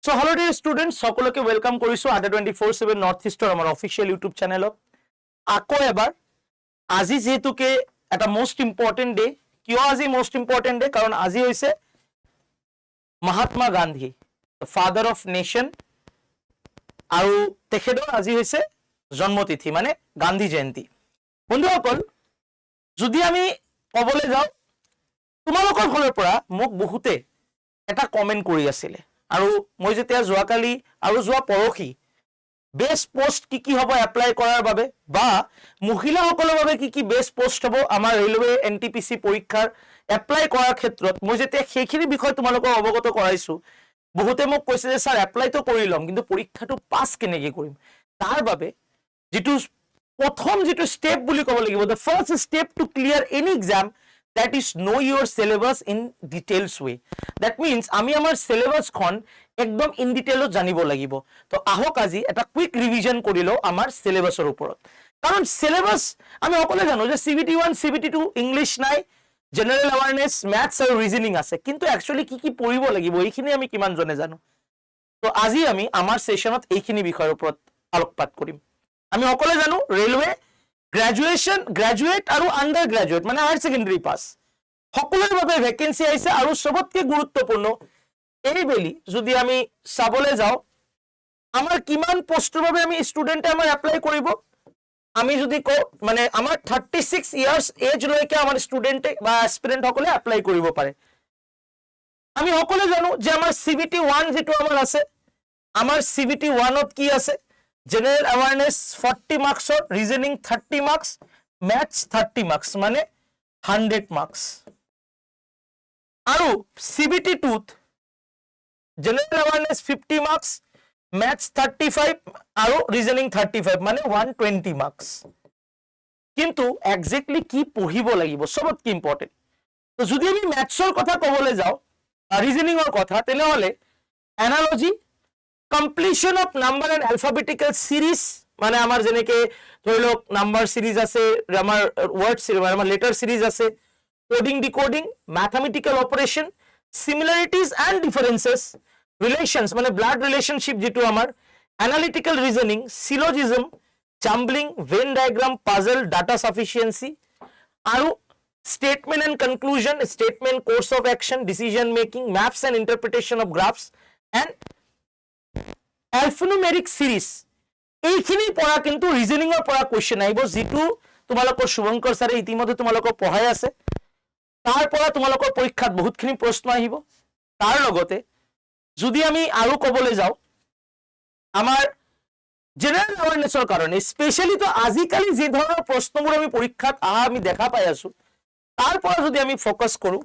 So hello dear students, সকলকে welcome কৰিছো আডা 24/7 north ইষ্টৰ আমাৰ অফিচিয়েল ইউটিউব চেনেলত। আকৌ এবাৰ আজি যেহেতুকে এটা মোস্ট ইম্পৰ্টেণ্ট ডে। কিয় আজি মোস্ট ইম্পৰ্টেণ্ট ডে? কাৰণ আজি হৈছে Mahatma Gandhi, father of nation, আৰু তেখেতৰ আজি হৈছে জন্মতিথি, মানে গান্ধী জয়ন্তী। বন্ধুসকল, যদি আমি ক'বলৈ যাওঁ, তোমালোকৰ ফালৰ পৰা মোক বহুতে এটা কমেণ্ট কৰি আছিলে, আৰু মই যেতিয়া যোৱাকালি আৰু যোৱা পৰহি বেষ্ট পোষ্ট কি হ'ব এপ্লাই কৰাৰ বাবে বা মহিলাসকলৰ বাবে কি বেষ্ট পোষ্ট হ'ব আমাৰ ৰেলৱে NTPC পৰীক্ষাৰ এপ্লাই কৰাৰ ক্ষেত্ৰত, মই যেতিয়া সেইখিনি বিষয় তোমালোকক অৱগত কৰাইছো, বহুতে মোক কৈছে যে স্যাৰ এপ্লাইটো কৰি ল'ম, কিন্তু পৰীক্ষাটো পাছ কেনেকৈ কৰিম? তাৰ বাবে যিটো প্ৰথম যিটো ষ্টেপ বুলি ক'ব লাগিব, the first step to clear any exam, that is know your syllabus in details way. That means আমি আমাৰ syllabus খন একদম ইন ডিটেইলত জানিব লাগিব। তো আহক আজি এটা কুইক ৰিভিজন কৰি লওঁ আমাৰ syllabusৰ ওপৰত। কাৰণ syllabus আমি সকলোৱে জানো যে CBT 1 CBT 2 ইংলিছ নাই, জেনাৰেল এৱাৰনেছ, ম্যাথছ আৰু ৰিজনিং আছে, কিন্তু একচুয়ালি কি পঢ়িব লাগিব এইখিনি আমি কিমান জনে জানো? তো আজি আমি আমাৰ সেশনত এইখিনি বিষয়ৰ ওপৰত আলোকপাত কৰিম। আমি সকলোৱে জানো ৰেলৱে গ্ৰেজুৱেট আৰু আন্ডাৰ গ্ৰেজুৱেট মানে হায়াৰ ছেকেণ্ডাৰী পাছ সকলোৰে বাবে ভেকেন্সি আহিছে। আৰু সবতকৈ গুৰুত্বপূৰ্ণ এইবেলি যদি আমি চাবলৈ যাওঁ, আমাৰ কিমান পোষ্টৰ বাবে আমি ষ্টুডেণ্টে আমাৰ এপ্লাই কৰিব, আমি যদি কওঁ মানে আমাৰ 36 ইয়াৰ্ছ এজলৈকে আমাৰ ষ্টুডেণ্টে বা এস্পিৰেণ্টসকলে এপ্লাই কৰিব পাৰে। আমি সকলোৱে জানো যে আমাৰ CBT 1 যিটো আমাৰ আছে, আমাৰ CBT 1ত কি আছে? জেনাৰেল এৱাৰনেছ 40 মাৰ্কছৰ, ৰিজনিং 30 মাৰ্কছ, ম্যাথছ 30 মাৰ্কছ, মানে 100 মাৰ্কছ। আৰু CBT 2ত জেনাৰেল এৱাৰনেছ 50 মাৰ্কছ, ম্যাথছ 35 আৰু ৰিজনিং 35, মানে 120 মাৰ্কছ। কিন্তু একজেক্টলি কি পঢ়িব লাগিব সবতকৈ ইম্পৰ্টেণ্ট। তো যদি আমি ম্যাথছৰ কথা ক'বলৈ যাওঁ, ৰিজনিঙৰ কথা, তেনেহ'লে analogy, completion of number and alphabetical series, মানে আমাৰ যেনেকৈ ধৰি লওক নাম্বাৰ সিৰিজ আছে, আমাৰ ৱৰ্ড সিৰিজ, আমাৰ লেটাৰ সিৰিজ আছে, coding decoding, mathematical operation, similarities and differences, relations মানে ব্লাড ৰিলেশ্যনশ্বিপ যিটো আমাৰ, analytical reasoning, syllogism, jumbling, Venn diagram, puzzle, data sufficiency, আৰু statement and conclusion, statement, course of action, decision making, maps and interpretation of graphs, and alphanumeric series। এইখিনি পঢ়া কিন্তু ৰিজনিঙৰ পৰা question আহিব, যিটো তোমালোকৰ শুভঙ্কৰ ছাৰে ইতিমধ্যে তোমালোকক পঢ়াই আছে। তাৰ পৰা তোমালোকৰ পৰীক্ষাত বহুতখিনি প্ৰশ্ন আহিব। তাৰ লগতে যদি আমি আৰু ক'বলৈ যাওঁ, আমাৰ জেনাৰেল এৱাৰনেছৰ কাৰণে স্পেচিয়ালি তো আজিকালি যি ধৰণৰ প্ৰশ্নবোৰ আমি পৰীক্ষাত অহা আমি দেখা পাই আছো, তাৰ পৰা যদি আমি ফোকাস কৰো,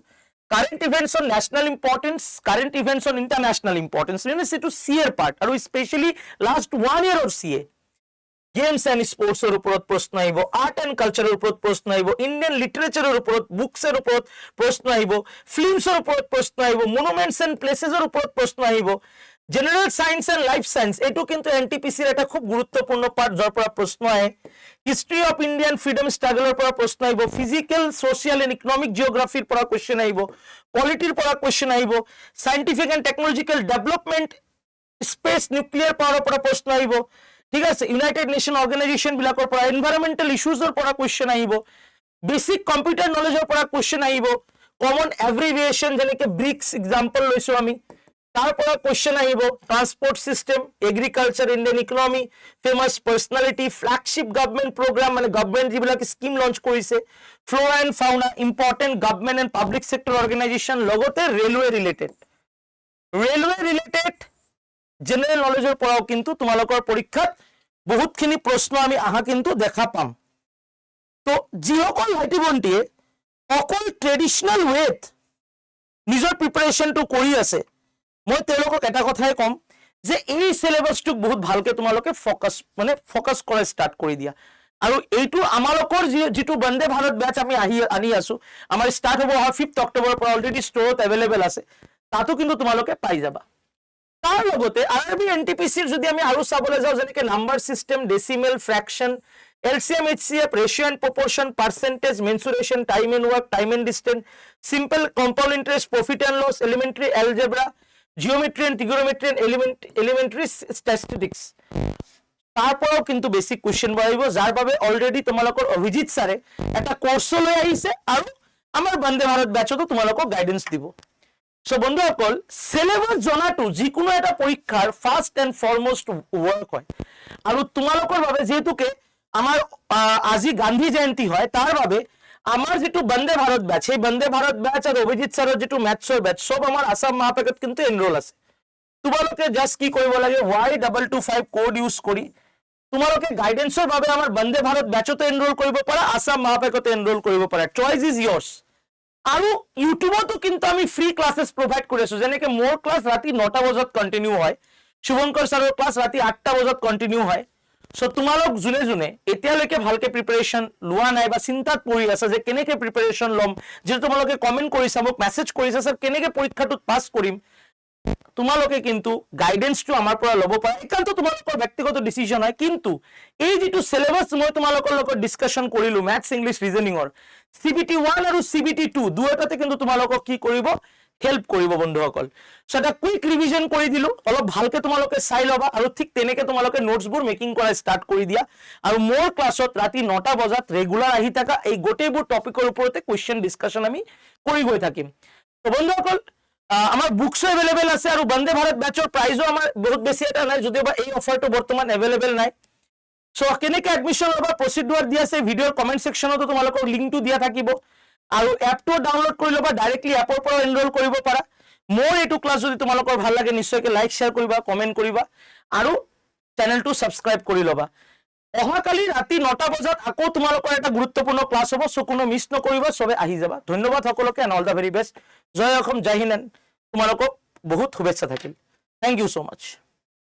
current events on national importance, current events on international importance, মানে সেটো সিএৰ পাৰ্ট, আৰু specially last 1 year or CA games and স্পোৰ্টসৰ ওপৰত প্ৰশ্ন আহিব, আৰ্ট এন্ড কালচাৰৰ ওপৰত প্ৰশ্ন আহিব, ইণ্ডিয়ান লিটাৰেচাৰৰ ওপৰত, বুকছৰ ওপৰত প্ৰশ্ন আহিব, ফিল্মছৰ ওপৰত প্ৰশ্ন আহিব, মনুমেন্টস এন্ড প্লেসেছৰ ওপৰত প্ৰশ্ন আহিব, general science and life science, এইটো কিন্তু NTPCৰ এটা খুব গুৰুত্বপূৰ্ণ পাৰ্ট, যাৰ পৰা প্ৰশ্ন আহে। হিষ্ট্ৰী অফ ইণ্ডিয়ান ফ্ৰীডম ষ্ট্ৰাগলৰ পৰা প্ৰশ্ন আহিব, ফিজিক্যাল, সোশিয়াল এণ্ড ইকনমিক জিঅ'গ্ৰাফিৰ পৰা কুৱেশ্যন আহিব, পলিটিৰ পৰা কুৱেশ্যন আহিব, scientific and technological development, space, nuclear পাৱাৰৰ পৰা প্ৰশ্ন আহিব, ঠিক আছে, ইউনাইটেড নেশ্যন অৰ্গেনাইজেশ্যন বিলাকৰ পৰা, এনভাইৰনমেণ্টেল ইছ্যুজৰ পৰা কুৱেশ্যন আহিব, বেসিক কম্পিউটাৰ নলেজৰ পৰা কুৱেশ্যন আহিব, কমন এব্ৰিভিয়েশ্যন যেনেকৈ ব্ৰিক্স এক্সাম্পল লৈছো আমি, তাৰ পৰা কুৱেশ্যন আহিব, transport system, agriculture, Indian economy, famous personality, flagship government program, মানে গভৰ্ণমেণ্ট যিবিলাক স্কিম লঞ্চ কৰিছে, flora and fauna, important government and public sector organisation, লগতে ৰেলৱে ৰিলেটেড জেনাৰেল নলেজৰ পৰাও কিন্তু তোমালোকৰ পৰীক্ষাত বহুতখিনি প্ৰশ্ন আমি আহা কিন্তু দেখা পাম। তো যিসকল ভাইটি ভণ্টিয়ে অকল ট্ৰেডিশনেল ৱেত নিজৰ প্ৰিপাৰেশ্যনটো কৰি আছে, মই তেওঁলোকক এটা কথাই ক'ম যে এই সিলেবাসটোক বহুত ভালকে তোমালোকে ফোকাস কৰা ষ্টাৰ্ট কৰি দিয়া। আৰু এইটো আমালোকৰ যিটো বন্দে ভাৰত বেচ আমি আনি আছো, আমাৰ ষ্টাৰ্ট হ'ব 5 অক্টোবৰৰ পৰা, অলৰেডি ষ্টৰত এভেইলেবল আছে, তাতো কিন্তু তোমালোকে পাই যাবা। তাৰ লগতে RRB NTPCৰ যদি আমি আৰু চাবলৈ যাওঁ, যেনেকৈ number system, decimal, fraction, LCM, HCF, ratio and proportion, percentage, mensuration, time and work, time and distance, simple compound interest, profit and loss, elementary algebra, geometry and trigonometry and elementary statistics তাৰ পৰাও কিন্তু basic question আহিব, যাৰ বাবে already তোমালোকৰ অভিজিত ছাৰে এটা course লৈ আহিছে আৰু আমাৰ বন্দে ভাৰত বেচতো তোমালোকক গাইডেন্স দিব। সো বন্ধুসকল, সিলেবাস জনাটো যিকোনো এটা পৰীক্ষাৰ ফাৰ্ষ্ট এণ্ড ফৰমোষ্ট ৱৰ্ক হয়। আৰু তোমালোকৰ বাবে যেহেতুকে আমাৰ আজি গান্ধী জয়ন্তী হয়, তাৰ বাবে আমাৰ যেটো বন্দে ভাৰত বেচ, সেই বন্দে ভাৰত বেচ আৰু অভিজিত ছাৰৰ যেটো মেথছৰ বেচ সব আমাৰ আসাম মহাপেকত কিন্তু এনৰোল আছে। তোমালোকে জাস্ট কি কৰিব লাগে, Y225 কোড ইউজ কৰি তোমালোকে গাইডেন্সৰ বাবে আমাৰ বন্দে ভাৰত বেচতো এনৰোল কৰিব পাৰা, আসাম মহাপেকতো এনৰোল কৰিব পাৰা। Choice is years. আৰু ইউটিউবতো কিন্তু আমি ফ্ৰী ক্লাसेस প্ৰোভাইড কৰি আছো, যেনেকে মোৰ ক্লাস ৰাতি 9টা বজাত কন্টিনিউ হয়, শুভঙ্কৰ ছাৰৰ ক্লাস ৰাতি 8টা বজাত কন্টিনিউ হয়। সো তোমালোক যোনে যোনে এতিয়ালৈকে ভালকে প্ৰিপাৰেচন লোৱা নাই বা চিন্তাত পৰি আছে যে কেনেকে প্ৰিপাৰেচন লম, যে তোমালোকে কমেন্ট কৰিছা, মোক মেসেজ কৰিছা স্যাৰ কেনেকে পৰীক্ষাটোত পাস কৰিম, তোমালোকে কিন্তু গাইডেন্সটো আমাৰ পৰা ল'ব পাৰা। একান্ত তোমালোকৰ ব্যক্তিগত ডিসিশন হয়, কিন্তু এই যেটো সিলেবাস মই তোমালোকৰ লগত ডিসকাশন কৰিলো ম্যাথছ ইংলিশ ৰিজনিংৰ CBT 1 আৰু CBT 2 দুয়োটাতে কিন্তু তোমালোকক কি কৰিব, হেল্প কৰিব বন্ধুসকল। সো এটা কুইক ৰিভিজন কৰি দিলো, অলপ ভালকে তোমালোকে চাই লবা আৰু ঠিক তেনেকে তোমালোকে নোটছবোৰ মেকিং কৰা স্টাৰ্ট কৰি দিয়া। আৰু মোৰ ক্লাছত ৰাতি 9টা বজাত ৰেগুলাৰ আহি থাকা, এই গোটেইবোৰ টপিকৰ ওপৰতে কুৱেশ্যন ডিসকাশন আমি কৰি গৈ থাকিম। তো বন্ধুসকল, আমাৰ বুকস এভেলেবল আছে আৰু বন্দে ভাৰত বেচৰ প্ৰাইজও আমাৰ বহুত বেছি এটা নাই, যদিও বা এই অফাৰটো বৰ্তমান এভেলেবল নাই। সো কেনেকে এডমিশন ল'বা প্ৰচিডিউৰ দিয়া আছে ভিডিঅ'ৰ কমেন্ট সেকশনতো তোমালোকৰ লিংকটো দিয়া থাকিব। আৰু এপটো ডাউনলোড কৰি ল'বা, ডাইৰেক্টলি এপৰ পৰা এনৰোল কৰিব পাৰা। মোৰ এইটো ক্লাছ যদি তোমালোকৰ ভাল লাগে নিশ্চয়কৈ লাইক শ্বেয়াৰ কৰিবা, কমেন্ট কৰিবা আৰু চেনেলটো সাবস্ক্ৰাইব কৰি ল'বা। অহাকালি ৰাতি 9টা বজাত আকৌ তোমালোকৰ এটা গুৰুত্বপূৰ্ণ ক্লাছ হ'ব, সো কোনো মিছ নকৰিবা, সবে আহি যাবা। ধন্যবাদ সকলোকে, and all the very best. জয় অসম, জয় হিন্দ, তোমালোকক বহুত শুভেচ্ছা থাকিল। Thank you so mass.